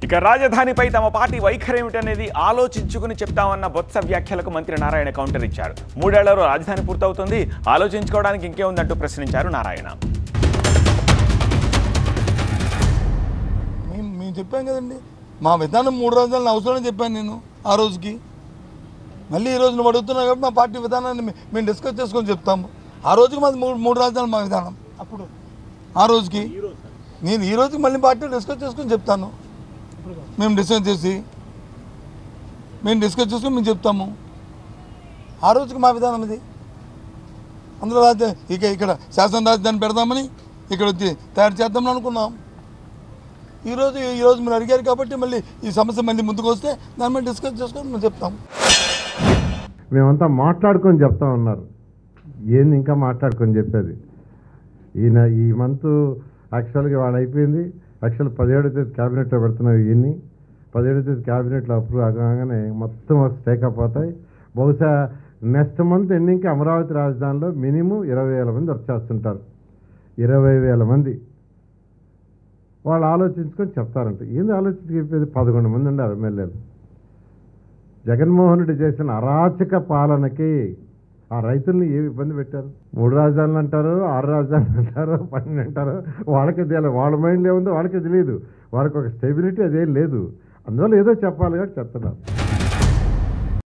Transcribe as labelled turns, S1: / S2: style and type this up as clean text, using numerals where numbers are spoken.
S1: ఇక రాజధానిపై తమ పార్టీ వైఖరి ఏమిటనేది ఆలోచించుకుని చెప్తామన్న బొత్స వ్యాఖ్యలకు మంత్రి నారాయణ కౌంటర్ ఇచ్చారు. 3 ఏళ్లలో రాజధాని పూర్తవుతుంది, ఆలోచించుకోవడానికి ఇంకేముందంటూ ప్రశ్నించారు నారాయణ.
S2: మేము చెప్పాం కదండి, మా విధానం 3 రాజధానులు అవసరమని చెప్పాను నేను ఆ రోజుకి. మళ్ళీ ఈ రోజు నువ్వు అడుగుతున్నావు కాబట్టి మా పార్టీ విధానాన్ని మేము డిస్కస్ చేసుకొని చెప్తాము. ఆ రోజుకి మాది 3 రాజధానులు మా విధానం. అప్పుడు ఆ రోజుకి నేను ఈ రోజుకి మళ్ళీ పార్టీ డిస్కస్ చేసుకొని చెప్తాను. మేము డిస్కస్ చేసుకొని మేము చెప్తాము. ఆ రోజుకి మా విధానం ఇది. అందులో ఇక్కడ శాసన రాజధాని పెడదామని ఇక్కడ తయారు చేద్దామని అనుకున్నాం. ఈరోజు మీరు అడిగారు కాబట్టి మళ్ళీ ఈ సమస్య మళ్ళీ ముందుకు వస్తే దాని మీద డిస్కస్ చేసుకొని మేము చెప్తాం.
S3: మేమంతా మాట్లాడుకొని చెప్తా ఉన్నారు. ఏంది ఇంకా మాట్లాడుకొని చెప్పేది? ఈ మంత్ యాక్చువల్గా వాడు అయిపోయింది. యాక్చువల్ 17వ తేదీ క్యాబినెట్లో పెడుతున్నారు. ఇవన్నీ 17వ తేదీ క్యాబినెట్లో అప్రూవ్ కాగానే మొత్తం టేకప్ అవుతాయి. బహుశా నెక్స్ట్ మంత్ ఎండింగ్కి అమరావతి రాజధానిలో మినిమం 20,000 మంది వచ్చేస్తుంటారు. 20,000 మంది వాళ్ళు ఆలోచించుకొని చెప్తారంట. ఏంది ఆలోచించి చెప్పేది? 11 మంది ఉన్నారు ఎమ్మెల్యేలు. జగన్మోహన్ రెడ్డి చేసిన అరాచక పాలనకి ఆ రైతుల్ని ఏమి ఇబ్బంది పెట్టారు? 3 రాజధానులు అంటారు, 6 రాజధానులు అంటారు, 12 అంటారు. వాళ్ళకే తెలియదు. వాళ్ళ మైండ్లో ఏముందో వాళ్ళకే తెలియదు. వాళ్ళకి ఒక స్టెబిలిటీ అదేం లేదు. అందువల్ల ఏదో చెప్పాలి కాబట్టి చెప్తున్నారు.